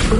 Hello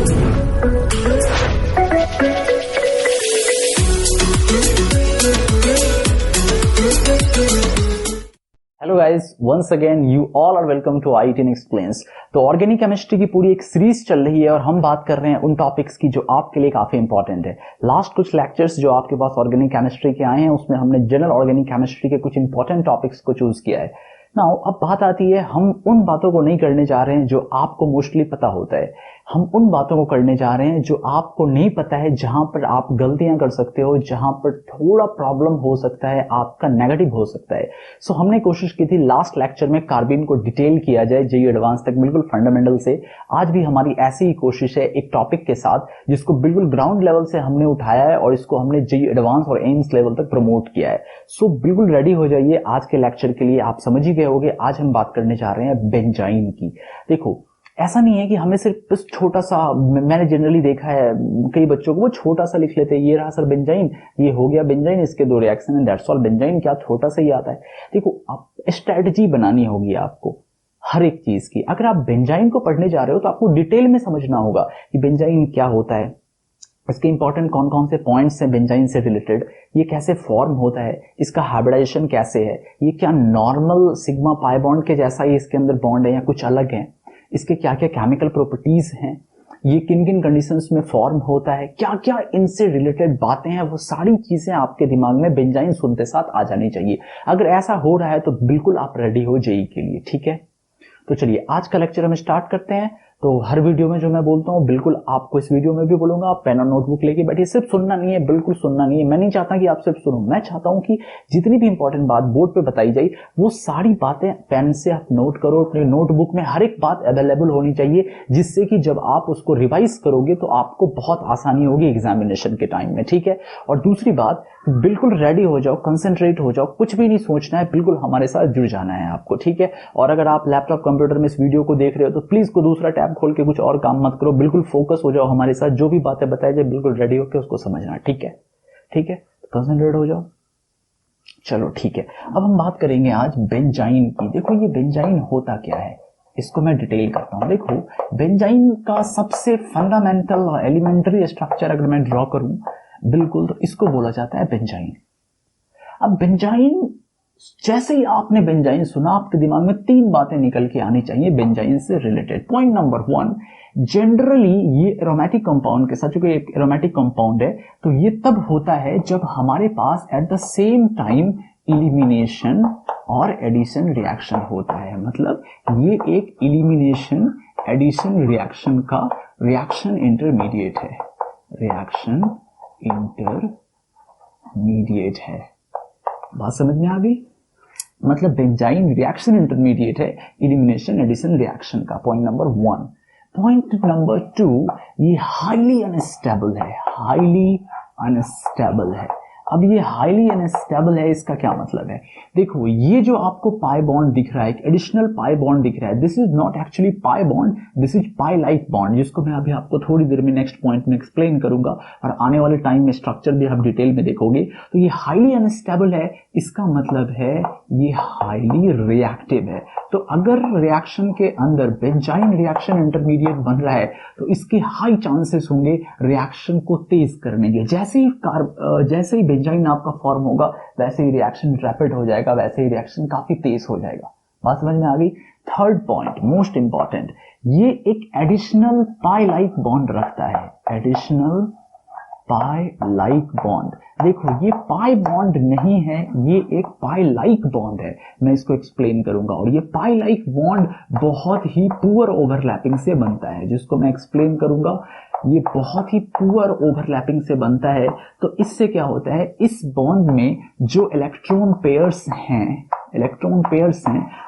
guys, once again you all are welcome to IITN explains. तो organic chemistry की पूरी एक series चल रही है और हम बात कर रहे हैं उन टॉपिक्स की जो आपके लिए काफी इंपॉर्टेंट है। लास्ट कुछ लेक्चर्स जो आपके पास ऑर्गेनिक केमिस्ट्री के आए हैं उसमें हमने जनरल ऑर्गेनिक केमिस्ट्री के कुछ इंपॉर्टेंट टॉपिक्स को चूज किया है। नाउ अब बात आती है, हम उन बातों को नहीं करने जा रहे हैं जो आपको मोस्टली पता होता है, हम उन बातों को करने जा रहे हैं जो आपको नहीं पता है, जहां पर आप गलतियां कर सकते हो, जहां पर थोड़ा प्रॉब्लम हो सकता है, आपका नेगेटिव हो सकता है। सो हमने कोशिश की थी लास्ट लेक्चर में कार्बिन को डिटेल किया जाए जेई एडवांस तक, बिल्कुल फंडामेंटल से। आज भी हमारी ऐसी ही कोशिश है एक टॉपिक के साथ जिसको बिल्कुल ग्राउंड लेवल से हमने उठाया है और इसको हमने जेई एडवांस और एम्स लेवल तक प्रमोट किया है। सो बिल्कुल रेडी हो जाइए आज के लेक्चर के लिए। आप समझ ही गए होंगे आज हम बात करने जा रहे हैं बेंजाइन की। देखो, ऐसा नहीं है कि हमें सिर्फ इस छोटा सा, मैंने जनरली देखा है कई बच्चों को वो छोटा सा लिख लेते हैं, ये रहा सर बेंजाइन, ये हो गया बेंजाइन, इसके दो रिएक्शन है, दैट्स ऑल। बेंजाइन क्या छोटा सा ही आता है। देखो, आप स्ट्रेटजी बनानी होगी आपको हर एक चीज की। अगर आप बेंजाइन को पढ़ने जा रहे हो तो आपको डिटेल में समझना होगा कि बेंजाइन क्या होता है, इसके इंपॉर्टेंट कौन कौन से पॉइंट्स हैं बेंजाइन से रिलेटेड, ये कैसे फॉर्म होता है, इसका हाइब्रिडाइजेशन कैसे है, ये क्या नॉर्मल सिग्मा पाई बॉन्ड के जैसा ही इसके अंदर बॉन्ड है या कुछ अलग है, इसके क्या क्या केमिकल प्रॉपर्टीज हैं, ये किन किन कंडीशंस में फॉर्म होता है, क्या क्या इनसे रिलेटेड बातें हैं, वो सारी चीजें आपके दिमाग में बेंजाइन सुनते साथ आ जानी चाहिए। अगर ऐसा हो रहा है तो बिल्कुल आप रेडी हो जेई के लिए, ठीक है। तो चलिए आज का लेक्चर हम स्टार्ट करते हैं। तो हर वीडियो में जो मैं बोलता हूँ बिल्कुल आपको इस वीडियो में भी बोलूंगा, आप पेन और नोटबुक लेके बैठिए। सिर्फ सुनना नहीं है, बिल्कुल सुनना नहीं है। मैं नहीं चाहता कि आप सिर्फ सुनो, मैं चाहता हूं कि जितनी भी इंपॉर्टेंट बात बोर्ड पे बताई जाए वो सारी बातें पेन से आप नोट करो। अपने नोटबुक में हर एक बात अवेलेबल होनी चाहिए, जिससे कि जब आप उसको रिवाइज करोगे तो आपको बहुत आसानी होगी एग्जामिनेशन के टाइम में, ठीक है। और दूसरी बात, बिल्कुल रेडी हो जाओ, कंसंट्रेट हो जाओ, कुछ भी नहीं सोचना है, बिल्कुल हमारे साथ जुड़ जाना है आपको, ठीक है। और अगर आप लैपटॉप कंप्यूटर में इस वीडियो को देख रहे हो तो प्लीज को दूसरा टैब खोल के कुछ और काम मत करो, बिल्कुल फोकस हो जाओ हमारे साथ। जो भी बातें बताई जाए बिल्कुल रेडी होकर उसको समझना, ठीक है, ठीक है। कंसंट्रेट हो जाओ। चलो ठीक है, अब हम बात करेंगे आज बेंजाइन की। देखो, ये बेंजाइन होता क्या है इसको मैं डिटेल करता हूं। देखो, बेंजाइन का सबसे फंडामेंटल और एलिमेंट्री स्ट्रक्चर अगर मैं ड्रॉ करूं बिल्कुल, तो इसको बोला जाता है बेंजाइन। अब बेंजाइन, जैसे ही आपने बेंजाइन सुना आपके दिमाग में तीन बातें निकल के आनी चाहिए बेंजाइन से रिलेटेड। पॉइंट नंबर 1, जनरली ये एरोमेटिक कंपाउंड के साथ, चूंकि एक एरोमेटिक कंपाउंड है तो ये तब होता है जब हमारे पास at the same time elimination और एडिशन रिएक्शन होता है। मतलब ये एक इलिमिनेशन एडिशन रिएक्शन का रिएक्शन इंटरमीडिएट है, रिएक्शन इंटरमीडिएट है। बात समझ में आ गई? मतलब बेंजाइन रिएक्शन इंटरमीडिएट है इलिमिनेशन एडिशन रिएक्शन का। Point number 1। पॉइंट नंबर 2, ये हाईली अनस्टेबल है, हाईली अनस्टेबल है। अब ये हाईली अनस्टेबल है, इसका क्या मतलब है? देखो, ये जो आपको पाई बॉन्ड दिख रहा है, एक एडिशनल पाई बॉन्ड दिख रहा है, this is not actually pi bond, this is pi like bond, जिसको मैं अभी आपको थोड़ी देर में नेक्स्ट पॉइंट में एक्सप्लेन करूंगा और आने वाले टाइम में स्ट्रक्चर भी आप डिटेल में देखोगे। तो ये हाईली अनस्टेबल है, इसका मतलब है ये हाईली रिएक्टिव है। तो अगर रिएक्शन के अंदर बेंजाइन रिएक्शन इंटरमीडिएट बन रहा है तो इसके हाई चांसेस होंगे रिएक्शन को तेज करने के। जैसे ही बेंजाइन आपका फॉर्म होगा वैसे ही रिएक्शन रैपिड हो जाएगा, वैसे ही रिएक्शन काफी तेज हो जाएगा। बात समझ में आ गई? थर्ड पॉइंट, मोस्ट इंपॉर्टेंट, ये एक एडिशनल पाई लाइक बॉन्ड रखता है, एडिशनल पाई लाइक बॉन्ड। देखो, ये पाई बॉन्ड नहीं है, ये एक पाई लाइक बॉन्ड है। मैं इसको एक्सप्लेन करूंगा। और ये पाई लाइक बॉन्ड बहुत ही पुअर ओवरलैपिंग से बनता है, जिसको मैं एक्सप्लेन करूंगा। ये बहुत ही पुअर ओवरलैपिंग से बनता है। तो इससे क्या होता है, इस बॉन्ड में जो इलेक्ट्रॉन पेयर्स हैं,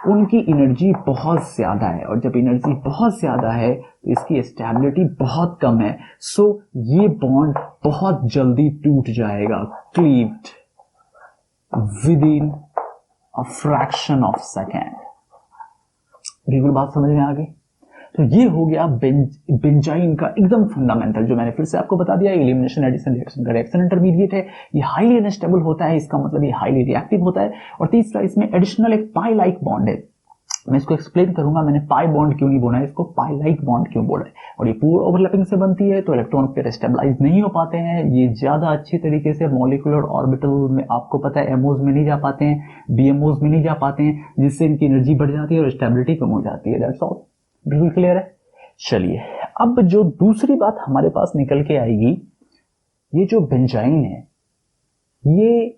उनकी एनर्जी बहुत ज्यादा है। और जब एनर्जी बहुत ज्यादा है तो इसकी स्टेबिलिटी बहुत कम है। सो ये बॉन्ड बहुत जल्दी टूट जाएगा, cleaved with in a fraction of second. बिल्कुल बात समझ में आ गई? तो ये हो गया बेंजाइन का एकदम फंडामेंटल, जो मैंने फिर से आपको बता दिया। एलिमिनेशन एडिशन रिएक्शन का रिएक्शन इंटरमीडिएट है, ये हाईली अनस्टेबल होता है, इसका मतलब ये हाईली रिएक्टिव होता है। और तीसरा, इसमें एडिशनल एक पाई लाइक बॉन्ड है। मैं इसको एक्सप्लेन करूंगा मैंने पाई बॉन्ड क्यों नहीं बोला है, इसको पाई लाइक बॉन्ड क्यों बोला है। और ये पूरा ओवरलैपिंग से बनती है तो इलेक्ट्रॉन पेयर स्टेबलाइज नहीं हो पाते हैं, ये ज्यादा अच्छी तरीके से मॉलिक्यूलर ऑर्बिटल में आपको पता है एमओज में नहीं जा पाते हैं, बीएमओज में नहीं जा पाते हैं, जिससे इनकी एनर्जी बढ़ जाती है और स्टेबिलिटी कम हो जाती है। दैट्स ऑल, बिल्कुल क्लियर है। चलिए अब जो दूसरी बात हमारे पास निकल के आएगी, ये जो बेंजाइन है ये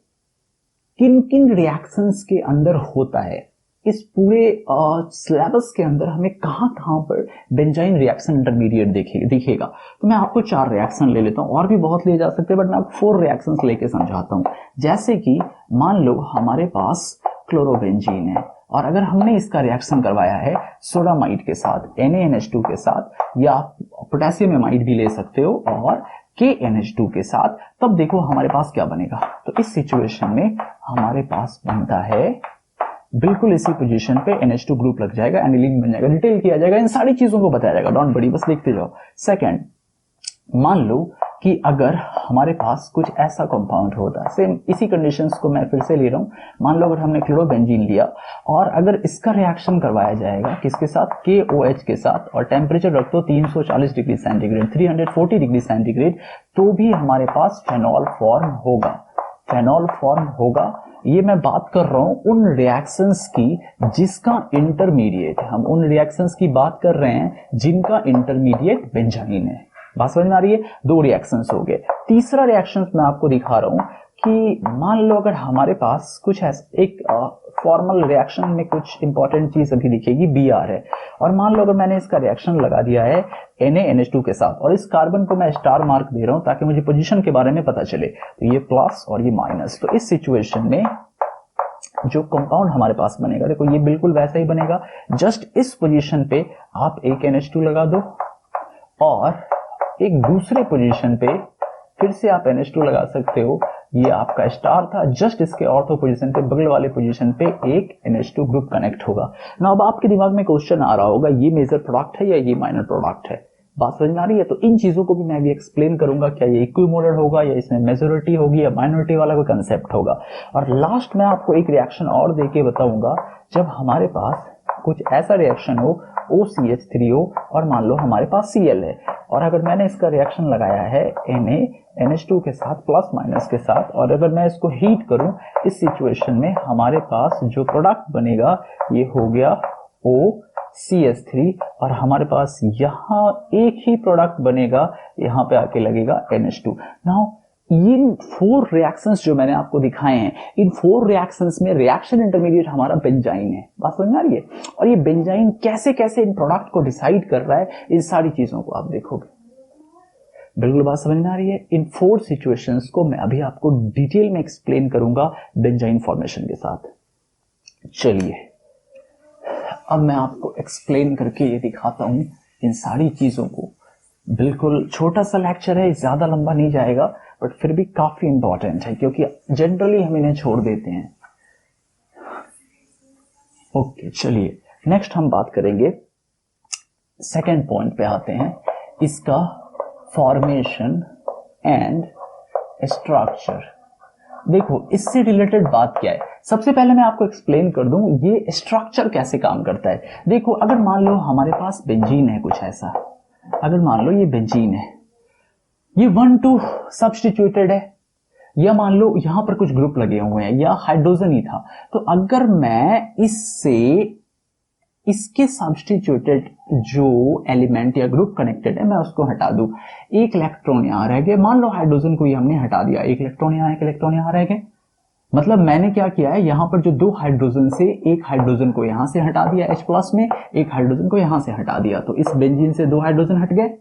किन किन रिएक्शंस के अंदर होता है, इस पूरे सिलेबस के अंदर हमें कहां कहां पर बेंजाइन रिएक्शन इंटरमीडिएट दिखेगा। तो मैं आपको 4 रिएक्शन ले लेता हूं, और भी बहुत ले जा सकते हैं बट मैं आपको 4 रिएक्शंस लेके समझाता हूं। जैसे कि मान लो हमारे पास क्लोरोबेंजीन है और अगर हमने इसका रिएक्शन करवाया है सोडामाइड के साथ, NaNH2 के साथ, या पोटेशियम एमाइड भी ले सकते हो और KNH2 के साथ, तब देखो हमारे पास क्या बनेगा। तो इस सिचुएशन में हमारे पास बनता है बिल्कुल इसी पोजीशन पे NH2 ग्रुप लग जाएगा, एनिलीन बन जाएगा, डिटेल किया जाएगा, इन सारी चीजों को बताया जाएगा, डोंट वरी, बस देखते जाओ। सेकंड, मान लो कि अगर हमारे पास कुछ ऐसा कंपाउंड होता है, सेम इसी कंडीशंस को मैं फिर से ले रहा हूं, मान लो अगर हमने क्लोरोबेंजीन लिया और अगर इसका रिएक्शन करवाया जाएगा किसके साथ, KOH के साथ, और टेम्परेचर रख दो 340 डिग्री सेंटीग्रेड, 340 डिग्री सेंटीग्रेड, तो भी हमारे पास फेनॉल फॉर्म होगा, फेनॉल फॉर्म होगा। ये मैं बात कर रहा हूं उन रिएक्शंस की जिसका इंटरमीडिएट, हम उन रिएक्शंस की बात कर रहे हैं जिनका इंटरमीडिएट बेंजाइन है। बात समझ में आ रही है? 2 रिएक्शंस हो गए। तीसरा रिएक्शन मैं आपको दिखा रहा हूं कि मान लो अगर हमारे पास कुछ ऐसा एक फॉर्मल रिएक्शन में कुछ इंपॉर्टेंट चीज अभी दिखेगी, Br है, और मान लो अगर मैंने इसका रिएक्शन लगा दिया है NaNH2 के साथ और इस कार्बन को मैं स्टार मार्क दे रहा हूं ताकि मुझे पोजीशन के बारे में पता चले, तो ये प्लस और ये माइनस। तो इस सिचुएशन में जो कंपाउंड हमारे पास बनेगा, देखो ये बिल्कुल वैसा ही बनेगा, जस्ट इस पोजीशन पे आप एक NH2 लगा दो और एक दूसरे पोजीशन पे फिर से आप NH2 लगा सकते हो, ये आपका स्टार था, जस्ट इसके ऑर्थो पोजीशन पे बगल वाले पोजीशन पे एक NH2 ग्रुप कनेक्ट होगा ना। अब आपके दिमाग में क्वेश्चन आ रहा होगा ये मेजर प्रोडक्ट है या ये माइनर प्रोडक्ट है, बात समझ में आ रही है? तो इन चीजों को भी मैं अभी एक्सप्लेन करूंगा, क्या ये इक्विमोलर होगा या इसमें मेजोरिटी होगी या माइनॉरिटी वाला कोई कंसेप्ट होगा। और लास्ट में आपको एक रिएक्शन और देके बताऊंगा, जब हमारे पास कुछ ऐसा रिएक्शन हो OCH3O और मान लो हमारे पास Cl है, और अगर मैंने इसका रिएक्शन लगाया है NaNH2 के साथ प्लस माइनस के साथ, और अगर मैं इसको हीट करूं, इस सिचुएशन में हमारे पास जो प्रोडक्ट बनेगा ये हो गया OCH3 और हमारे पास यहां एक ही प्रोडक्ट बनेगा, यहां पे आके लगेगा NH2। नाउ इन 4 रिएक्शंस जो मैंने आपको दिखाए हैं, इन 4 रिएक्शंस में रिएक्शन इंटरमीडिएट हमारा बेंजाइन है, बात समझ में आ रही है? और ये बेंजाइन कैसे कैसे इन प्रोडक्ट को डिसाइड कर रहा है, इन सारी चीजों को आप देखोगे, बिल्कुल बात समझ में आ रही है? इन 4 सिचुएशंस को मैं अभी आपको डिटेल में एक्सप्लेन करूंगा बेंजाइन फॉर्मेशन के साथ। चलिए अब मैं आपको एक्सप्लेन करके ये दिखाता हूं इन सारी चीजों को। बिल्कुल छोटा सा लेक्चर है, ज्यादा लंबा नहीं जाएगा, बट फिर भी काफी इंपॉर्टेंट है क्योंकि जनरली हम इन्हें छोड़ देते हैं। ओके चलिए नेक्स्ट हम बात करेंगे, सेकेंड पॉइंट पे आते हैं, इसका फॉर्मेशन एंड स्ट्रक्चर। देखो इससे रिलेटेड बात क्या है, सबसे पहले मैं आपको एक्सप्लेन कर दूं ये स्ट्रक्चर कैसे काम करता है। देखो अगर मान लो हमारे पास बेंजीन है कुछ ऐसा, अगर मान लो ये बेंजीन है, ये 1,2 सब्स्टिट्यूटेड है, या मान लो यहां पर कुछ ग्रुप लगे हुए हैं या हाइड्रोजन ही था, तो अगर मैं इससे इसके सब्स्टिट्यूटेड जो एलिमेंट या ग्रुप कनेक्टेड है मैं उसको हटा दूं, एक इलेक्ट्रॉन यहां रह गए, मान लो हाइड्रोजन को ही हमने हटा दिया, एक इलेक्ट्रॉन यहां एक इलेक्ट्रॉन यहां रह गए, मतलब मैंने क्या किया है, यहां पर जो 2 हाइड्रोजन से एक हाइड्रोजन को यहां से हटा दिया H+ में, एक हाइड्रोजन को यहां से हटा दिया, तो इस बेंजीन से 2 हाइड्रोजन हट गए।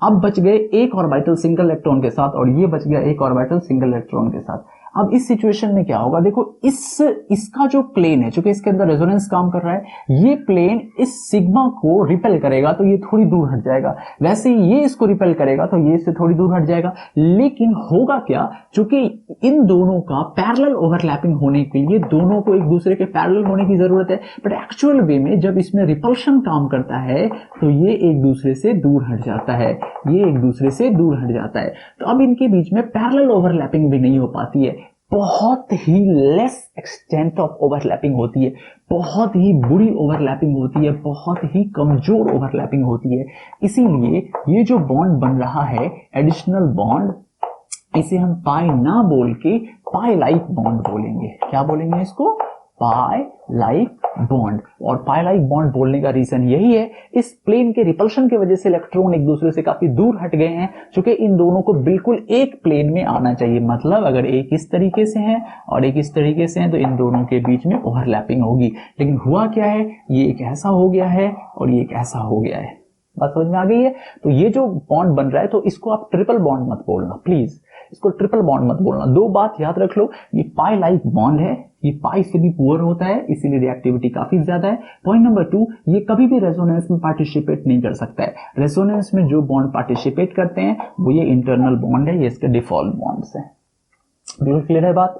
अब बच गए एक ऑर्बिटल सिंगल इलेक्ट्रॉन के साथ और ये बच गया एक ऑर्बिटल सिंगल इलेक्ट्रॉन के साथ। अब इस सिचुएशन में क्या होगा, देखो इसका जो प्लेन है, चूंकि इसके अंदर रेजोनेंस काम कर रहा है, ये प्लेन इस सिग्मा को रिपेल करेगा तो ये थोड़ी दूर हट जाएगा, वैसे ही ये इसको रिपेल करेगा तो ये इससे थोड़ी दूर हट जाएगा। लेकिन होगा क्या, चूंकि इन दोनों का पैरेलल ओवरलैपिंग होने के लिए दोनों को एक दूसरे के पैरेलल होने की जरूरत है, बट एक्चुअल वे में जब इसमें रिपल्शन काम करता है तो ये एक दूसरे से दूर हट जाता है, ये एक दूसरे से दूर हट जाता है, तो अब इनके बीच में पैरेलल ओवरलैपिंग भी नहीं हो पाती है। बहुत ही लेस एक्सटेंट ऑफ ओवरलैपिंग होती है, बहुत ही बुरी ओवरलैपिंग होती है, बहुत ही कमजोर ओवरलैपिंग होती है। इसीलिए ये जो बॉन्ड बन रहा है एडिशनल बॉन्ड, इसे हम पाई ना बोल के पाई लाइक बॉन्ड बोलेंगे। क्या बोलेंगे इसको? पाई लाइक बॉन्ड। और पाई लाइक बॉन्ड बोलने का रीजन यही है, इस प्लेन के रिपल्शन की वजह से इलेक्ट्रॉन एक दूसरे से काफी दूर हट गए हैं, चूंकि इन दोनों को बिल्कुल एक प्लेन में आना चाहिए। मतलब अगर एक इस तरीके से है और एक इस तरीके से है तो इन दोनों के बीच में ओवरलैपिंग होगी। लेकिन हुआ क्या है, ये एक ऐसा हो गया है और ये एक ऐसा हो गया है। बात समझ में आ गई है? तो ये जो बॉन्ड बन रहा है, तो इसको आप ट्रिपल बॉन्ड मत बोलना प्लीज, इसको ट्रिपल बॉन्ड मत बोलना। दो बात याद रख लो, ये पाई लाइक बॉन्ड है, ये पाई से भी पुअर होता है, इसीलिए रिएक्टिविटी काफी ज्यादा है। पॉइंट नंबर 2, ये कभी भी रेजोनेंस में पार्टिसिपेट नहीं कर सकता है। रेजोनेंस में जो बॉन्ड पार्टिसिपेट करते हैं वो ये इंटरनल बॉन्ड है, ये इसके डिफॉल्ट बॉन्ड्स है। बिल्कुल क्लियर है बात?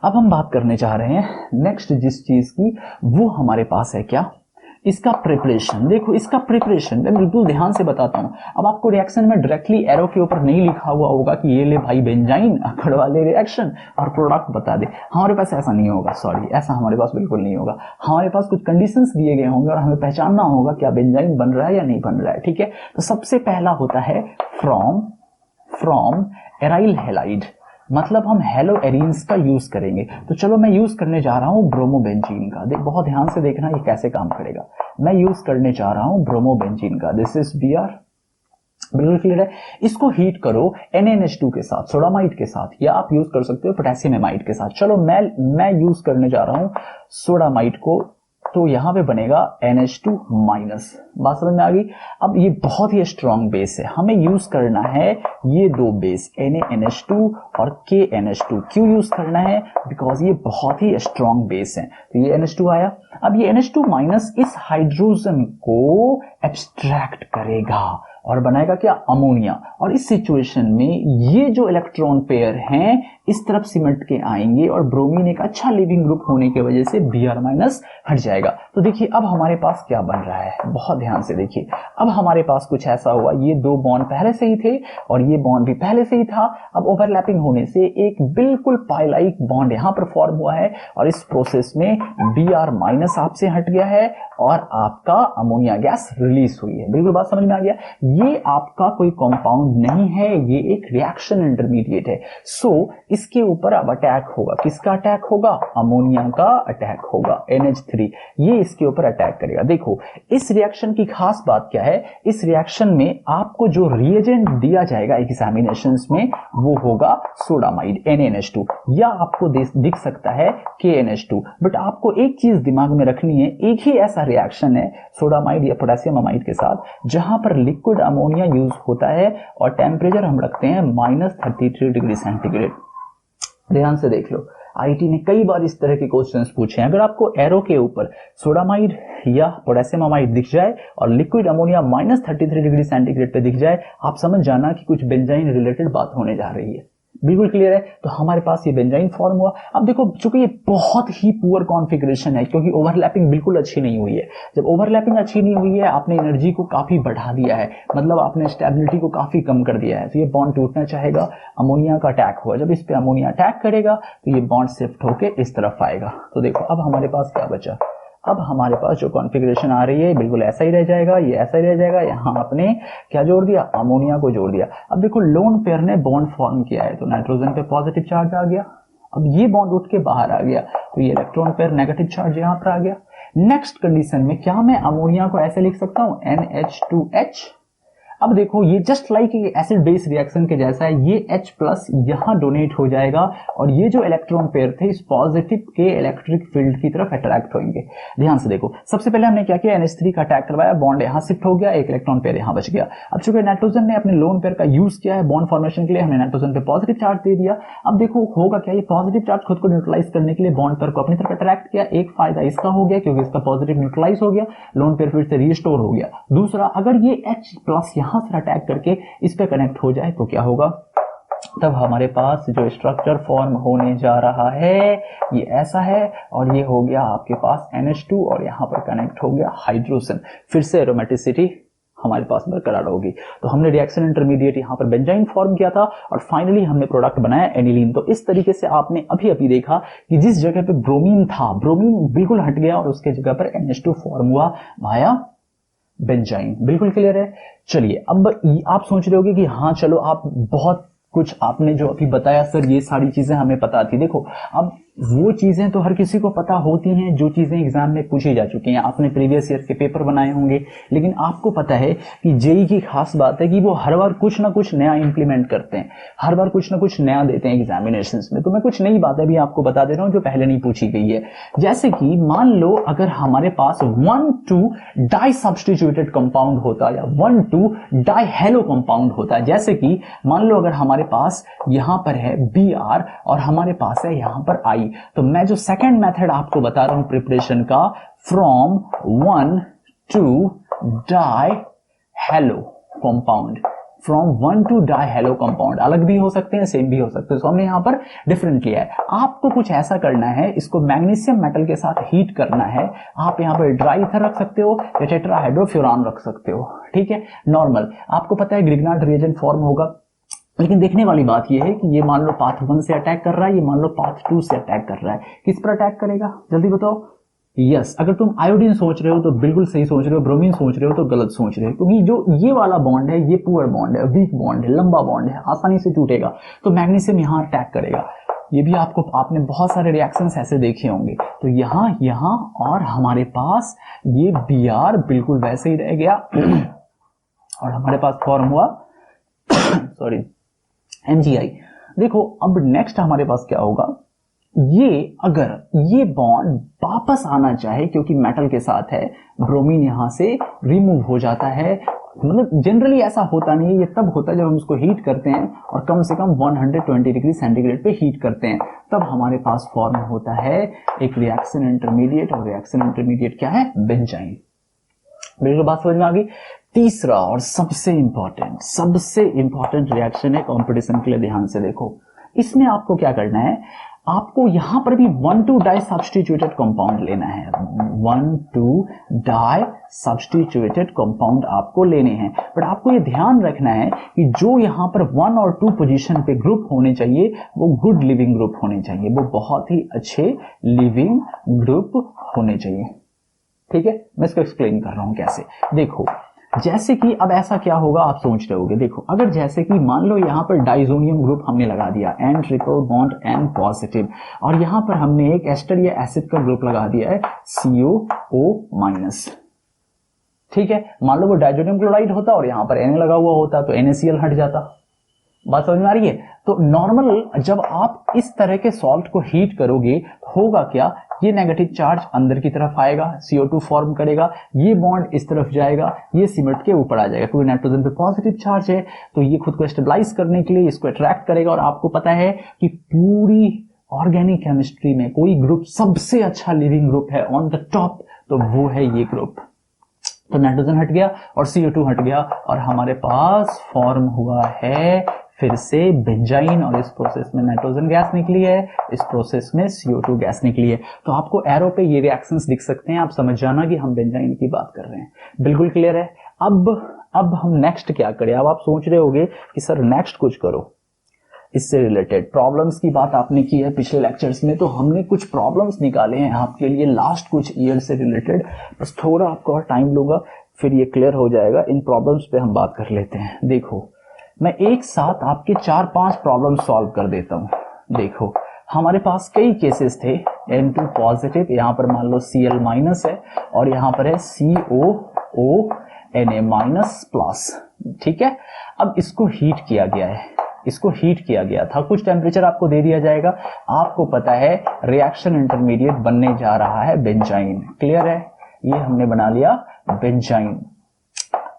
अब हम बात करने चाह रहे हैं नेक्स्ट जिस चीज की, वो हमारे पास है क्या, इसका प्रिपरेशन। देखो इसका प्रिपरेशन मैं बिल्कुल ध्यान से बताता हूं। अब आपको रिएक्शन में डायरेक्टली एरो के ऊपर नहीं लिखा हुआ होगा कि ये ले भाई बेंजाइन अकड़ वाले रिएक्शन और प्रोडक्ट बता दे, हमारे पास ऐसा नहीं होगा। सॉरी, ऐसा हमारे पास बिल्कुल नहीं होगा। हमारे पास कुछ कंडीशंस दिए गए होंगे और हमें पहचानना होगा क्या बेंजाइन बन रहा है या नहीं बन रहा है। ठीक है, तो सबसे पहला होता है फ्रॉम एराइल हैलाइड, मतलब हम हेलो एरीन्स का यूज करेंगे। तो चलो मैं यूज करने जा रहा हूं ब्रोमोबेंजीन का। बहुत ध्यान से देखना ये कैसे काम करेगा। मैं यूज करने जा रहा हूं ब्रोमोबेंजीन का, दिस इज Br। बिल्कुल क्लियर है। इसको हीट करो NaNH2 के साथ, सोडामाइड के साथ, या आप यूज कर सकते हो पोटेशियम एमाइड के साथ। चलो मैं यूज करने जा रहा हूं सोडामाइड को, तो यहां पे बनेगा NH2 माइनस। बात समझ में आ गई? अब ये बहुत ही स्ट्रॉन्ग बेस है, हमें यूज करना है ये दो बेस NaNH2 और KNH2। क्यों यूज करना है? बिकॉज ये बहुत ही स्ट्रॉन्ग बेस है। तो ये NH2 आया। अब ये NH2 माइनस इस हाइड्रोजन को एब्स्ट्रैक्ट करेगा और बनाएगा क्या? अमोनिया। और इस सिचुएशन में ये जो इलेक्ट्रॉन पेयर हैं इस तरफ सिमट के आएंगे और ब्रोमीन एक अच्छा लिविंग ग्रुप होने की वजह से Br माइनस हट जाएगा। तो देखिए अब हमारे पास क्या बन रहा है, बहुत ध्यान से देखिए। अब हमारे पास कुछ ऐसा हुआ, ये दो बॉन्ड पहले से ही थे और ये बॉन्ड भी पहले से ही था। अब ओवरलैपिंग होने से एक बिल्कुल पाइलाइक बॉन्ड यहां पर फॉर्म हुआ है और इस प्रोसेस में Br माइनस आपसे हट गया है और आपका अमोनिया गैस रिलीज हुई है। बिल्कुल बात समझ में आ गया? ये आपका कोई कंपाउंड नहीं है, ये एक रिएक्शन इंटरमीडिएट है। सो इसके ऊपर अब अटैक होगा। किसका अटैक होगा? अमोनिया का अटैक होगा, NH3। ये इसके ऊपर अटैक करेगा। देखो इस रिएक्शन की खास बात क्या है, इस रिएक्शन में आपको जो रिएजेंट दिया जाएगा एग्जामिनेशंस में वो होगा सोडामाइड NaNH2, या आपको दिख सकता है KNH2। बट आपको एक चीज दिमाग में रखनी है, एक ही ऐसा रिएक्शन है सोडामाइड या पोटेशियम अमाइड के साथ जहां पर लिक्विड अमोनिया यूज होता है और टेम्परेचर हम रखते हैं -33 डिग्री सेंटीग्रेड। ध्यान से देख लो, आईटी ने कई बार इस तरह के क्वेश्चंस पूछे हैं। अगर आपको एरो के ऊपर सोडामाइड या पोटेशियम अमाइड दिख जाए और लिक्विड अमोनिया -33 डिग्री सेंटीग्रेड पे दिख जाए, आप समझ जाना कि कुछ बेंजाइन रिलेटेड बात होने जा रही है। बिल्कुल क्लियर है? तो हमारे पास ये बेंजाइन फॉर्म हुआ। अब देखो चूंकि ये बहुत ही पुअर कॉन्फ़िगरेशन है, क्योंकि ओवरलैपिंग बिल्कुल अच्छी नहीं हुई है। जब ओवरलैपिंग अच्छी नहीं हुई है, आपने एनर्जी को काफी बढ़ा दिया है, मतलब आपने स्टेबिलिटी को काफी कम कर दिया है, तो ये बॉन्ड टूटना चाहेगा। अमोनिया का अटैक हुआ, जब इस पे अमोनिया अटैक करेगा तो ये बॉन्ड शिफ्ट होकर इस तरफ आएगा। तो देखो अब हमारे पास क्या बचा, अब हमारे पास जो कॉन्फ़िगरेशन आ रही है बिल्कुल ऐसा ही रह जाएगा, ये ऐसा ही रह जाएगा। यहाँ आपने क्या जोड़ दिया? अमोनिया को जोड़ दिया। अब देखो लोन पेयर ने बॉन्ड फॉर्म किया है, तो नाइट्रोजन पे पॉजिटिव चार्ज आ गया। अब ये बॉन्ड उठ के बाहर आ गया, तो ये इलेक्ट्रॉन पेयर नेगेटिव चार्ज यहाँ पर आ गया। नेक्स्ट कंडीशन में क्या मैं अमोनिया को ऐसे लिख सकता हूँ NH2H? अब देखो ये just like acid base reaction के जैसा है, ये H+ यहां डोनेट हो जाएगा और ये जो इलेक्ट्रॉन पेयर थे इस पॉजिटिव के इलेक्ट्रिक फील्ड की तरफ अट्रैक्ट होंगे। ध्यान से देखो, सबसे पहले हमने क्या किया, NH3 का अटैक करवाया, बॉन्ड यहां शिफ्ट हो गया, एक इलेक्ट्रॉन पेयर यहां बच गया। अब चूंकि नाइट्रोजन ने अपने लोन पेयर का यूज किया है बॉन्ड फॉर्मेशन के लिए, हमने नाइट्रोजन पे पॉजिटिव चार्ज दे दिया। अब देखो होगा क्या, ये पॉजिटिव चार्ज खुद को न्यूट्रलाइज करने के लिए बॉन्ड पेयर को अपनी तरफ अट्रैक्ट किया। एक फायदा इसका हो गया क्योंकि इसका पॉजिटिव न्यूट्रलाइज हो गया, लोन पेयर फिर से रिस्टोर हो गया। दूसरा, अगर ये H+ यहां से अटैक करके इस पे कनेक्ट हो जाए तो क्या होगा, तब हमारे पास जो स्ट्रक्चर फॉर्म होने जा रहा है ये ऐसा है, और ये हो गया आपके पास NH2 और यहां पर कनेक्ट हो गया हाइड्रोजन। फिर से एरोमेटिसिटी हमारे पास बरकरार होगी। तो हमने रिएक्शन इंटरमीडिएट यहाँ पर बेंजाइन फॉर्म किया था और फाइनली हमने प्रोडक्ट बनाया एनिलीन। तो इस तरीके से आपने अभी अभी देखा कि जिस जगह पे ब्रोमीन था, ब्रोमीन बिल्कुल हट गया और उसके जगह पर NH2 फॉर्म हुआ वाया बेंजाइन। बिल्कुल क्लियर है। चलिए अब आप सोच रहे होगे कि हाँ चलो आप बहुत कुछ आपने जो अभी बताया सर ये सारी चीजें हमें पता थी। देखो अब वो चीजें तो हर किसी को पता होती हैं जो चीजें एग्जाम में पूछी जा चुकी हैं। आपने प्रीवियस ईयर के पेपर बनाए होंगे, लेकिन आपको पता है कि जेई की खास बात है कि वो हर बार कुछ ना कुछ नया इंप्लीमेंट करते हैं, हर बार कुछ ना कुछ नया देते हैं एग्जामिनेशंस में। तो मैं कुछ नई बातें भी आपको बता दे रहा हूं जो पहले नहीं पूछी गई है। जैसे कि मान लो अगर हमारे पास 1,2 डाई सब्स्टिट्यूटेड कंपाउंड होता या 1,2 डाई हेलो कंपाउंड होता है। जैसे कि मान लो अगर हमारे पास यहां पर है Br और हमारे पास है यहां पर I, तो मैं जो सेकंड मेथड आपको बता रहा हूं प्रिपरेशन का, from 1,2 die hello compound, from 1,2 die hello compound. अलग भी हो सकते हैं, सेम भी हो सकते हैं। तो हमने यहां पर डिफरेंट लिया है। आपको कुछ ऐसा करना है, इसको मैग्नीशियम मेटल के साथ हीट करना है। आप यहां पर ड्राई ईथर रख सकते हो या टेट्राहाइड्रोफ्यूरान रख सकते हो, ठीक है। नॉर्मल आपको पता है ग्रिग्नार्ड रिएजेंट फॉर्म होगा, लेकिन देखने वाली बात यह है कि ये मान लो पाथ 1 से अटैक कर रहा है, ये मान लो पाथ 2 से अटैक कर रहा है। किस पर अटैक करेगा जल्दी बताओ। यस, अगर तुम आयोडीन सोच रहे हो तो बिल्कुल सही सोच रहे हो, ब्रोमीन सोच रहे हो तो गलत सोच रहे हो, क्योंकि जो ये वाला बॉन्ड है ये पुअर बॉन्ड है, वीक बॉन्ड है, लंबा बॉन्ड है, आसानी से टूटेगा। तो मैग्नीशियम यहां अटैक करेगा। ये भी आपने बहुत सारे रिएक्शंस ऐसे देखे होंगे। तो यहां और हमारे पास ये Br बिल्कुल वैसे ही रह गया और हमारे पास फॉर्म हुआ सॉरी MgI। देखो अब नेक्स्ट हमारे पास क्या होगा, ये अगर ये बॉन्ड वापस आना चाहे, क्योंकि मेटल के साथ है, ब्रोमीन यहां से रिमूव हो जाता है। मतलब जनरली ऐसा होता नहीं है, ये तब होता है जब हम उसको हीट करते हैं और कम से कम 120 डिग्री सेंटीग्रेड पे हीट करते हैं, तब हमारे पास फॉर्म होता है एक रिएक्शन इंटरमीडिएट। और रिएक्शन इंटरमीडिएट क्या है, बेंजाइन। बिल्कुल बात समझ में आ गई। तीसरा और सबसे इंपॉर्टेंट रिएक्शन है कंपटीशन के लिए, ध्यान से देखो। इसमें आपको क्या करना है, आपको यहां पर भी 1,2 डाई सब्स्टिट्यूटेड कंपाउंड लेना है। 1,2 डाई सब्स्टिट्यूटेड कंपाउंड आपको लेने हैं, बट आपको ये ध्यान रखना है कि जो यहां पर 1 और 2 पोजीशन पे ग्रुप होने चाहिए वो गुड लिविंग ग्रुप होने चाहिए, वो बहुत ही अच्छे लिविंग ग्रुप होने चाहिए, ठीक है। मैं इसको एक्सप्लेन कर रहा हूं कैसे। देखो जैसे कि अब ऐसा क्या होगा आप सोच रहे होगे, देखो अगर जैसे कि मान लो यहां पर डाइजोनियम ग्रुप हमने लगा दिया, N triple bond N positive, और यहां पर हमने एक एस्टर या एसिड का ग्रुप लगा दिया है COO-, ठीक है। मान लो वो डाइजोनियम क्लोराइड होता और यहां पर Na लगा हुआ होता तो NaCl हट जाता। बात समझ में आ रही है। तो नॉर्मल जब आप इस तरह के सॉल्ट को हीट करोगे होगा क्या, ये नेगेटिव चार्ज अंदर की तरफ आएगा, CO2 फॉर्म करेगा, ये बॉन्ड इस तरफ जाएगा, ये सिमट के ऊपर आ जाएगा, क्योंकि नाइट्रोजन पे पॉजिटिव चार्ज है तो ये खुद को स्टेबलाइज करने के लिए इसको अट्रैक्ट करेगा। और आपको पता है कि पूरी ऑर्गेनिक केमिस्ट्री में कोई ग्रुप सबसे अच्छा लिविंग ग्रुप है ऑन द टॉप, तो वो है ये ग्रुप। तो नाइट्रोजन हट गया और CO2 हट गया और हमारे पास फॉर्म हुआ है फिर से बेंजाइन, और इस प्रोसेस में नाइट्रोजन गैस निकली है, इस प्रोसेस में CO2 गैस निकली है। तो आपको एरो पे ये रिएक्शंस दिख सकते हैं, आप समझ जाना कि हम बेंजाइन की बात कर रहे हैं। बिल्कुल क्लियर है। अब हम नेक्स्ट क्या करें। अब आप सोच रहे होंगे कि सर नेक्स्ट कुछ करो इससे रिलेटेड। प्रॉब्लम्स की बात आपने की है पिछले लेक्चर्स में, तो हमने कुछ प्रॉब्लम्स निकाले हैं आपके लिए लास्ट कुछ ईयर से रिलेटेड। बस थोड़ा आपको और टाइम लूंगा, फिर ये क्लियर हो जाएगा। इन प्रॉब्लम्स पे हम बात कर लेते हैं। देखो मैं एक साथ आपके 4-5 प्रॉब्लम सॉल्व कर देता हूं। देखो हमारे पास कई केसेस थे, N2 पॉजिटिव, यहां पर मान लो Cl माइनस है और यहां पर है COO Na प्लस, ठीक है। अब इसको हीट किया गया है, इसको हीट किया गया था, कुछ टेम्परेचर आपको दे दिया जाएगा। आपको पता है रिएक्शन इंटरमीडिएट बनने जा रहा है बेंजाइन, क्लियर है। ये हमने बना लिया बेंजाइन।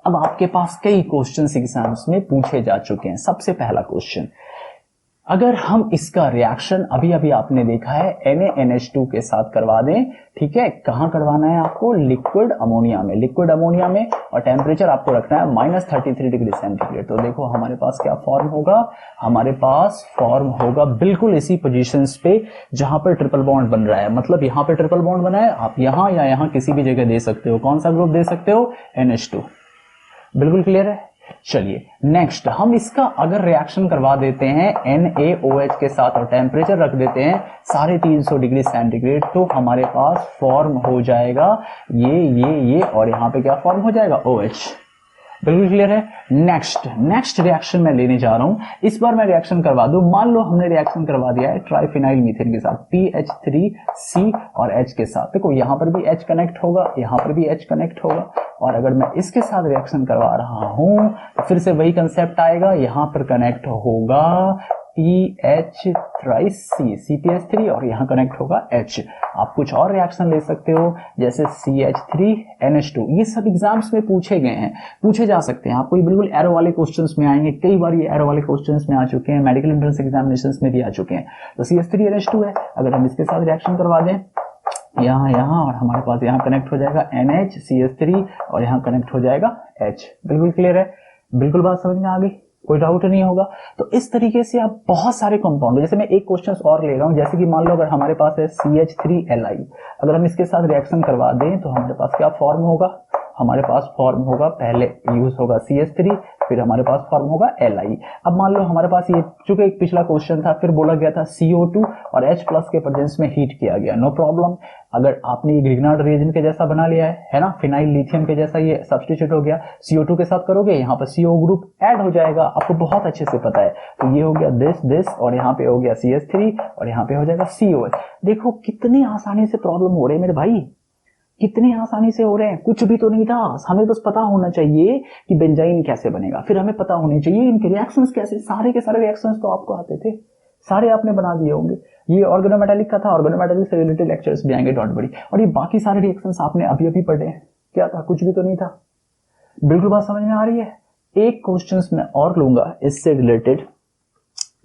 अब आपके पास कई क्वेश्चंस एग्जाम्स में पूछे जा चुके हैं। सबसे पहला क्वेश्चन, अगर हम इसका रिएक्शन अभी अभी आपने देखा है NaNH2 के साथ करवा दें, ठीक है। कहां करवाना है आपको, लिक्विड अमोनिया में, लिक्विड अमोनिया में, और टेम्परेचर आपको रखना है -33 डिग्री सेंटीग्रेड। तो देखो हमारे पास क्या फॉर्म होगा, हमारे पास फॉर्म होगा बिल्कुल इसी पोजीशंस पे जहां पर ट्रिपल बॉन्ड बन रहा है। मतलब यहां पर ट्रिपल बॉन्ड बना है, आप यहां या यहां किसी भी जगह दे सकते हो। कौन सा ग्रुप दे सकते हो, NH2। बिल्कुल क्लियर है। चलिए नेक्स्ट हम इसका अगर रिएक्शन करवा देते हैं NaOH के साथ और टेम्परेचर रख देते हैं 350 डिग्री सेंटीग्रेड, तो हमारे पास फॉर्म हो जाएगा ये और यहाँ पे क्या फॉर्म हो जाएगा OH। बिल्कुल क्लियर है। नेक्स्ट रिएक्शन मैं लेने जा रहा हूं। इस बार मैं रिएक्शन करवा दूं, मान लो हमने रिएक्शन करवा दिया है ट्राइफिनाइल मीथेन के साथ PH3C और H के साथ। देखो यहां पर भी H कनेक्ट होगा, यहां पर भी H कनेक्ट होगा, और अगर मैं इसके साथ रिएक्शन करवा रहा हूं तो फिर से वही कंसेप्ट आएगा, यहां पर कनेक्ट होगा PH3C CPH3 और यहां कनेक्ट होगा H। आप कुछ और रिएक्शन ले सकते हो जैसे CH3NH2, ये सब एग्जाम्स में पूछे गए हैं, पूछे जा सकते हैं। आपको ये बिल्कुल एरो वाले क्वेश्चंस में आएंगे, कई बार ये एरो वाले क्वेश्चंस में आ चुके हैं, मेडिकल एंट्रेंस एग्जामिनेशंस में भी आ चुके हैं। तो CH3NH2 है, अगर हम इसके साथ रिएक्शन करवा दें यहाँ और हमारे पास यहाँ कनेक्ट हो जाएगा NHCH3 और यहाँ कनेक्ट हो जाएगा H। बिल्कुल क्लियर है, बिल्कुल बात समझ में आ गई, कोई डाउट नहीं होगा। तो इस तरीके से आप बहुत सारे कंपाउंड, जैसे मैं एक क्वेश्चन और ले रहा हूं, जैसे कि मान लो अगर हमारे पास है CH3Li, अगर हम इसके साथ रिएक्शन करवा दें तो हमारे पास क्या फॉर्म होगा, हमारे पास फॉर्म होगा, पहले यूज होगा CH3, फिर हमारे पास फॉर्म होगा Li। अब मान लो हमारे पास ये, चूंकि एक पिछला क्वेश्चन था, फिर बोला गया था CO2 और H प्लस के प्रेजेंस में हीट किया गया, नो प्रॉब्लम। अगर आपने ये ग्रिग्नार्ड रिएजेंट के जैसा बना लिया है ना, फिनाइल लिथियम के जैसा ये सब्स्टिट्यूट हो गया, CO2 के साथ करोगे यहाँ पर CO ग्रुप ऐड हो जाएगा, आपको बहुत अच्छे से पता है। तो ये हो गया दिस और यहाँ पे हो गया CH3 और यहाँ पे हो जाएगा COH। देखो कितनी आसानी से प्रॉब्लम हो रही है मेरे भाई, कितनी आसानी से हो रहे हैं, कुछ भी तो नहीं था। हमें बस पता होना चाहिए कि बेंजाइन कैसे बनेगा, फिर हमें पता होने चाहिए इनके रिएक्शंस कैसे, सारे के सारे रिएक्शंस तो आपको आते थे, सारे आपने बना दिए होंगे। ये ऑर्गेनोमेटालिक का था, ऑर्गेनोमेटालिक से रिलेटेड लेक्चर्स भी आएंगे, डोंट वरी। और ये बाकी सारे रिएक्शंस आपने अभी अभी पढ़े हैं, क्या था, कुछ भी तो नहीं था। बिल्कुल बात समझ में आ रही है। एक क्वेश्चन मैं और लूंगा इससे रिलेटेड,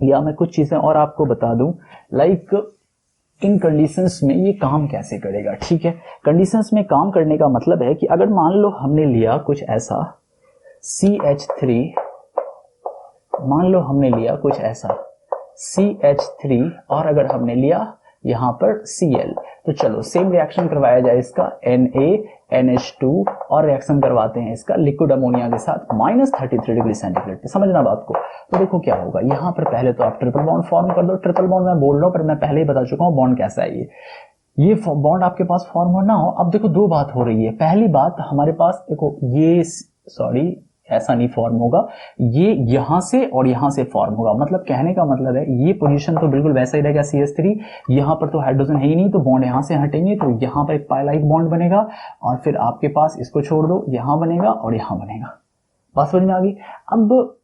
या मैं कुछ चीजें और आपको बता दूं, लाइक इन कंडीशंस में ये काम कैसे करेगा। ठीक है, कंडीशंस में काम करने का मतलब है कि अगर मान लो हमने लिया कुछ ऐसा CH3, मान लो हमने लिया कुछ ऐसा CH3 और अगर हमने लिया यहां पर Cl, तो चलो सेम रिएक्शन करवाया जाए इसका NaNH2 और रिएक्शन करवाते हैं इसका लिक्विड अमोनिया के साथ -33 डिग्री सेंटीग्रेड पे। समझना बात को। तो देखो क्या होगा, यहां पर पहले तो आप ट्रिपल बॉन्ड फॉर्म कर दो। ट्रिपल बॉन्ड मैं बोल रहा हूं पर मैं पहले ही बता चुका हूं बॉन्ड कैसा है। ये बॉन्ड आपके पास फॉर्म हो ना हो। अब देखो दो बात हो रही है। पहली बात हमारे पास देखो ये ऐसा नहीं फॉर्म होगा, ये यहां से और यहां से फॉर्म होगा। मतलब कहने का मतलब है ये पोजीशन तो बिल्कुल वैसा ही रहेगा CH3, यहां पर तो हाइड्रोजन है ही नहीं, तो बॉन्ड यहां से हटेंगे तो यहां पर एक पाइलाइक बॉन्ड बनेगा और फिर आपके पास इसको छोड़ दो, यहां बनेगा और यहां बनेगा। बात समझ में आ गई। अब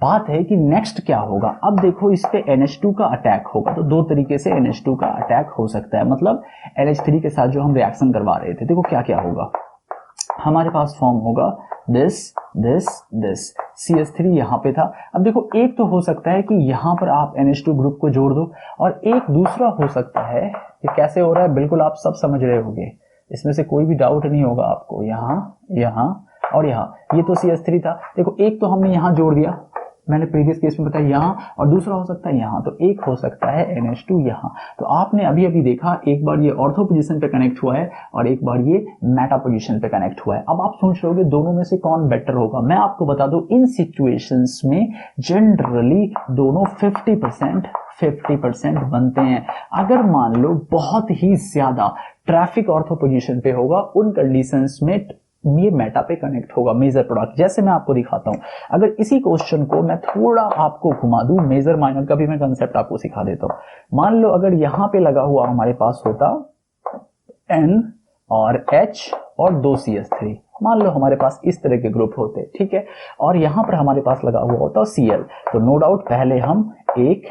बात है कि नेक्स्ट क्या होगा। अब देखो इस पे NH2 का अटैक होगा, तो दो तरीके से NH2 का अटैक हो सकता है। मतलब NH3 के साथ जो हम रिएक्शन करवा रहे थे, देखो क्या क्या होगा। हमारे पास फॉर्म होगा दिस CH3 यहां पे था। अब देखो एक तो हो सकता है कि यहां पर आप NH2 ग्रुप को जोड़ दो, और एक दूसरा हो सकता है कि कैसे हो रहा है, बिल्कुल आप सब समझ रहे होंगे, इसमें से कोई भी डाउट नहीं होगा आपको। यहां और यहां, ये तो CH3 था। देखो एक तो हमने यहां जोड़ दिया, मैंने प्रीवियस केस में बताया यहां, और दूसरा हो सकता है यहां। तो एक हो सकता है NH2 यहां। तो आपने अभी अभी देखा, एक बार ये ऑर्थो पोजीशन पे कनेक्ट हुआ है और एक बार ये मेटा पोजीशन पे कनेक्ट हुआ है। अब आप सोच रहे होगे दोनों में से कौन बेटर होगा। मैं आपको बता दूं, इन सिचुएशंस में जनरली दोनों 50% बनते हैं। अगर मान लो बहुत ही ज्यादा ट्रैफिक ऑर्थो पोजीशन पे होगा, उन कंडीशंस में ये मेटा पे कनेक्ट होगा, मेजर प्रोडक्ट। जैसे मैं आपको दिखाता हूं, अगर इसी क्वेश्चन को मैं थोड़ा आपको घुमा दूं, मेजर माइनर का भी मैं कंसेप्ट आपको सिखा देता हूं। मान लो अगर यहां पे लगा हुआ हमारे पास होता N और H और 2 CH3, मान लो हमारे पास इस तरह के ग्रुप होते, ठीक है, और यहां पर हमारे पास लगा हुआ होता Cl, तो नो डाउट पहले हम एक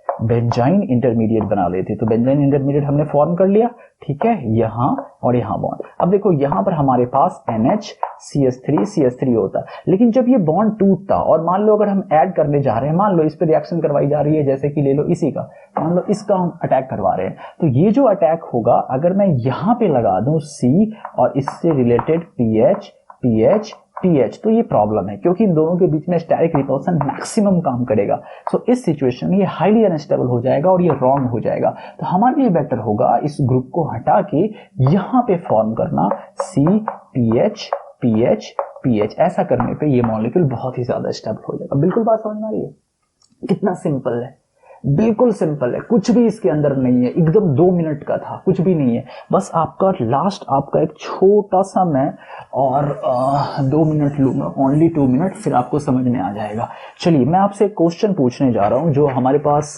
बेंजाइन इंटरमीडिएट बना लेते। तो बेंजाइन इंटरमीडिएट हमने फॉर्म कर लिया, ठीक है, यहां और यहां बॉन्ड। अब देखो यहां पर हमारे पास NH CH3 होता, लेकिन जब ये बॉन्ड टूटता और मान लो अगर हम ऐड करने जा रहे हैं, मान लो इस पे रिएक्शन करवाई जा रही है, जैसे कि ले लो इसी का, मान लो इसका हम अटैक करवा रहे हैं, तो ये जो अटैक होगा अगर मैं यहां पे लगा दूं C और इससे रिलेटेड PH, तो ये प्रॉब्लम है, क्योंकि इन दोनों के बीच में स्टेरिक रिपल्सन मैक्सिमम काम करेगा। सो इस सिचुएशन में ये हाईली अनस्टेबल हो जाएगा और ये रॉन्ग हो जाएगा। तो हमारे लिए बेटर होगा इस ग्रुप को हटा के यहां पे फॉर्म करना CPH, pH, ऐसा करने पे ये मॉलिक्यूल बहुत ही ज्यादा स्टेबल हो जाएगा। बिल्कुल बात समझ में आ रही है? कितना सिंपल है, बिल्कुल सिंपल है, कुछ भी इसके अंदर नहीं है, एकदम 2 मिनट का था, कुछ भी नहीं है। बस आपका लास्ट आपका एक छोटा सा मैं और 2 मिनट लूंगा, ओनली 2 मिनट, फिर आपको समझ में आ जाएगा। चलिए मैं आपसे एक क्वेश्चन पूछने जा रहा हूं, जो हमारे पास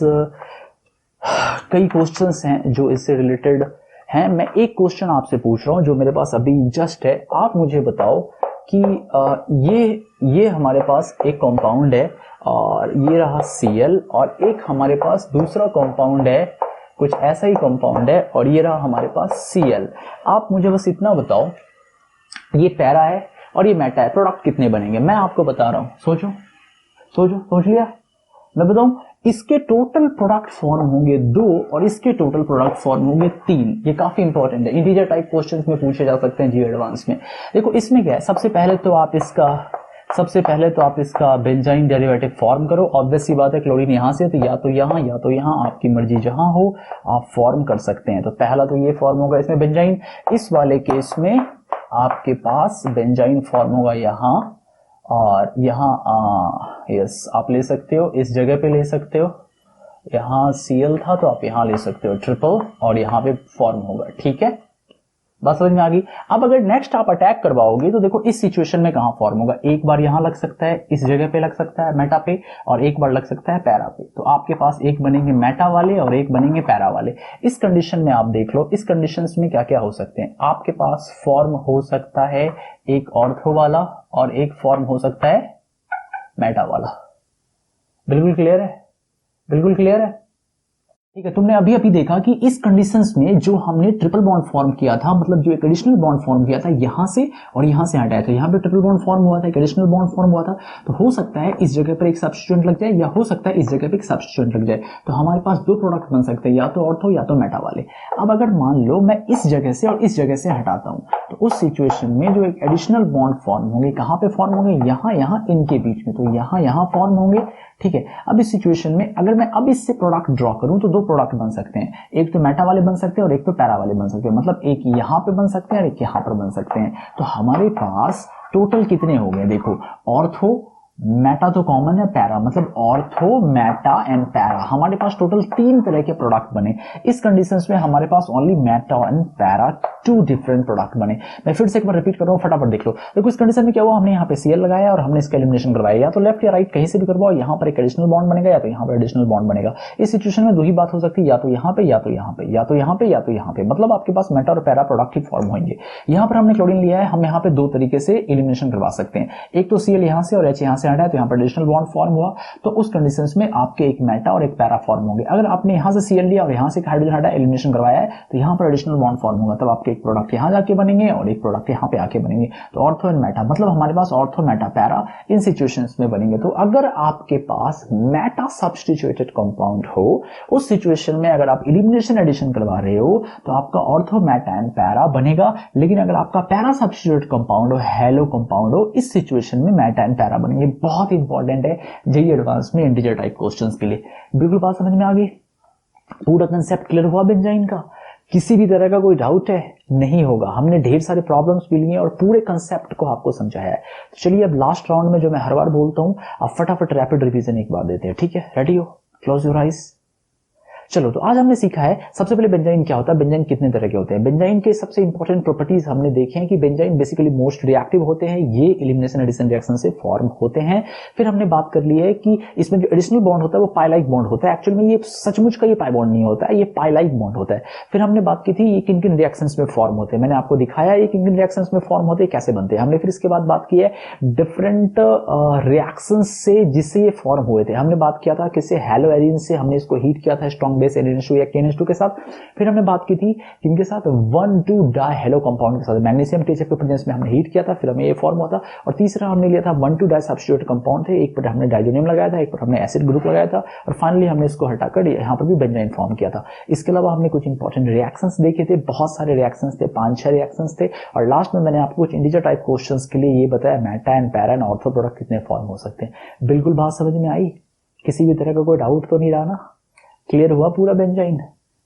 कई क्वेश्चंस हैं जो इससे रिलेटेड हैं। मैं एक क्वेश्चन आपसे पूछ रहा हूं जो मेरे पास अभी जस्ट है। आप मुझे बताओ कि ये हमारे पास एक कंपाउंड है और ये रहा Cl, और एक हमारे पास दूसरा कंपाउंड है, कुछ ऐसा ही कंपाउंड है, और ये रहा हमारे पास Cl। आप मुझे बस इतना बताओ, ये पैरा है और ये मेटा है, प्रोडक्ट कितने बनेंगे? मैं आपको बता रहा हूं, सोचो सोचो, सोच लिया? मैं बताऊं, इसके टोटल प्रोडक्ट फॉर्म होंगे 2 और इसके टोटल प्रोडक्ट फॉर्म होंगे 3। ये काफी इंपॉर्टेंट है, इंटीजर टाइप क्वेश्चंस में पूछे जा सकते हैं जी एडवांस में। देखो इसमें क्या है, सबसे पहले तो आप इसका बेंजाइन डेरिवेटिव फॉर्म करो। ऑब्वियस सी बात है, क्लोरीन यहां से, तो या तो यहां, आपकी मर्जी जहां हो आप फॉर्म कर सकते हैं। तो पहला तो ये फॉर्म होगा इसमें बेंजाइन। इस वाले केस में आपके पास बेंजाइन फॉर्म होगा यहां और यहां, यस आप ले सकते हो, इस जगह पे ले सकते हो, यहां Cl था तो आप यहां ले सकते हो ट्रिपल, और यहां पे फॉर्म होगा। ठीक है, बात समझ में आ गई? अब अगर नेक्स्ट आप अटैक करवाओगे तो देखो इस सिचुएशन में कहां फॉर्म होगा, एक बार यहां लग सकता है, इस जगह पे लग सकता है मेटा पे, और एक बार लग सकता है पैरा पे। तो आपके पास एक बनेंगे मेटा वाले और एक बनेंगे पैरा वाले। इस कंडीशन में आप देख लो, इस कंडीशंस में क्या क्या हो सकते हैं। आपके पास फॉर्म हो सकता है एक ऑर्थो वाला और एक फॉर्म हो सकता है मेटा वाला। बिल्कुल क्लियर है? बिल्कुल क्लियर है? ठीक है, तुमने अभी देखा कि इस कंडीशंस में जो हमने ट्रिपल बॉन्ड फॉर्म किया था, मतलब जो एक एडिशनल बॉन्ड फॉर्म किया था यहां से और यहां से हटाया था, यहां पे ट्रिपल बॉन्ड फॉर्म हुआ था, एक एडिशनल बॉन्ड फॉर्म हुआ था। तो हो सकता है इस जगह पर एक सब्स्टिट्यूएंट लग जाए, या हो सकता है इस जगह पे एक सब्स्टिट्यूएंट लग जाए। तो हमारे पास 2 प्रोडक्ट बन सकते हैं, या तो ऑर्थो या तो मेटा वाले। अब अगर मान लो मैं इस जगह से और इस जगह से हटाता हूं, तो उस सिचुएशन में जो एक एडिशनल बॉन्ड फॉर्म होंगे, कहां पे फॉर्म होंगे? यहां इनके बीच में, तो यहां फॉर्म होंगे। ठीक है, अब इस सिचुएशन में अगर मैं अब इससे प्रोडक्ट ड्रॉ करूं तो 2 प्रोडक्ट बन सकते हैं, एक तो मेटा वाले बन सकते हैं और एक तो पैरा वाले बन सकते हैं। मतलब एक यहां पे बन सकते हैं और एक यहां पर बन सकते हैं। तो हमारे पास टोटल कितने हो गए? देखो, ऑर्थो मेटा तो कॉमन है, पैरा मतलब ऑर्थो मेटा एंड पैरा, हमारे पास टोटल 3 तरह के प्रोडक्ट बने। इस कंडीशंस में हमारे पास only meta and para 2 different product बने। मैं फिर से एक बार रिपीट कर रहा हूं, फटाफट देख लो। देखो इस कंडीशन में क्या हुआ, हमने यहाँ पे Cl लगाया और हमने इसका एलिमिनेशन करवाया, या तो लेफ्ट या राइट कहीं से भी करवाओ, यहाँ पर एक एडिशनल बॉन्ड बनेगा या तो यहाँ पर एडिशनल बॉन्ड बनेगा। इस सिचुएशन में 2 ही बात हो सकती है, या तो यहाँ पे या तो यहाँ पे, या तो यहाँ पे या तो यहाँ पे, मतलब आपके पास मेटा और पैरा प्रोडक्ट ही फॉर्म होंगे। यहाँ पर हमने क्लोरीन लिया है, हम यहाँ पे 2 तरीके से एलिमिनेशन करवा सकते हैं, एक तो Cl यहाँ से और H यहाँ से हटा है, तो यहाँ पर एडिशनल बॉन्ड फॉर्म हुआ। तो उस कंडीशंस में आपके एक मेटा और एक पैरा फॉर्म होंगे। अगर आपने यहां से Cl लिया और यहां से हाइड्रोजन हटा एलिमिनेशन करवाया है, तो यहां पर एडिशनल बॉन्ड फॉर्म होगा, तब आपके एक प्रोडक्ट यहां जाके बनेंगे और एक प्रोडक्ट यहां पे आके बनेंगे। तो ऑर्थो एंड मेटा, मतलब हमारे पास ortho meta para in situations में बनेंगे। तो अगर आपके पास मेटा सब्स्टिट्यूटेड कंपाउंड हो, उस सिचुएशन में अगर आप एलिमिनेशन एडिशन करवा रहे हो तो आपका ऑर्थो मेटा एंड पैरा बनेगा। लेकिन अगर आपका पैरा सब्स्टिट्यूटेड कंपाउंड हो, हेलो कंपाउंड हो, इस सिचुएशन में मेटा एंड पैरा बनेंगे। बहुत इंपॉर्टेंट है जेईई एडवांस में इंटीजर टाइप क्वेश्चंस के लिए। बिल्कुल बात समझ में आ गई? पूरा कंसेप्ट क्लियर हुआ बेंजाइन का? किसी भी तरह का कोई डाउट है? नहीं होगा, हमने ढेर सारे प्रॉब्लम्स भी लिए और पूरे कंसेप्ट को आपको समझाया है। तो चलिए अब लास्ट राउंड में जो मैं हर बार बोलता हूं, अब फटाफट रैपिड रिवीजन एक बार देते हैं। ठीक है, रेडी हो? Close your eyes. चलो, तो आज हमने सीखा है सबसे पहले बेंजाइन क्या होता है, बेंजाइन कितने तरह के होते हैं। बेंजाइन के सबसे इंपॉर्टेंट प्रॉपर्टीज हमने देखे हैं कि बेंजाइन बेसिकली मोस्ट रिएक्टिव होते हैं, ये एलिमिनेशन एडिशन रिएक्शन से फॉर्म होते हैं। फिर हमने बात कर ली है कि इसमें जो एडिशनल बॉन्ड होता है वो पाई-लाइक बॉन्ड होता है। एक्चुअली में ये सचमुच का ये पाई बॉन्ड नहीं होता है, ये पाई-लाइक बॉन्ड होता है। फिर हमने बात की थी ये किन किन रिएक्शंस में फॉर्म होते हैं, मैंने आपको दिखाया ये किन किन रिएक्शंस में फॉर्म होते हैं, कैसे बनते हैं। हमने फिर इसके बाद बात की है डिफरेंट रिएक्शंस से जिससे ये फॉर्म हुए थे। हमने बात किया था किससे, हैलो एरिन से, हमने इसको हीट किया था स्ट्रॉन्ग बेस NH2 या KNH2 के साथ। फिर हमने बात की थी किनके साथ, 1,2 डाई हेलो कंपाउंड के साथ, मैग्नीशियम THF के प्रेजेंस में हमने हीट किया था, फिर हमें ये फॉर्म हुआ था। और तीसरा हमने लिया था 1,2 डाई सब्स्टिट्यूट कंपाउंड थे, एक पर हमने डाइजोनियम लगाया था, एक पर हमने एसिड ग्रुप लगाया था, और फाइनली हमने इसको हटाकर यहाँ पर भी बेंजाइन फॉर्म किया था। इसके अलावा हमने कुछ इंपॉर्टेंट रिएक्शंस देखे थे, बहुत सारे रिएक्शंस थे, 5-6 रिएक्शंस थे। और लास्ट में मैंने आपको कुछ इंटीजर टाइप क्वेश्चंस के लिए ये बताया Meta and para and ortho product कितने फॉर्म हो सकते हैं। बिल्कुल बात समझ में आई? किसी भी तरह का कोई डाउट तो नहीं रहा ना? क्लियर हुआ पूरा बेंजाइन?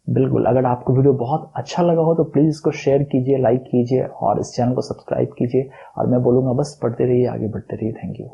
बिल्कुल, अगर आपको वीडियो बहुत अच्छा लगा हो तो प्लीज़ इसको शेयर कीजिए, लाइक कीजिए और इस चैनल को सब्सक्राइब कीजिए। और मैं बोलूँगा बस पढ़ते रहिए, आगे बढ़ते रहिए। Thank you.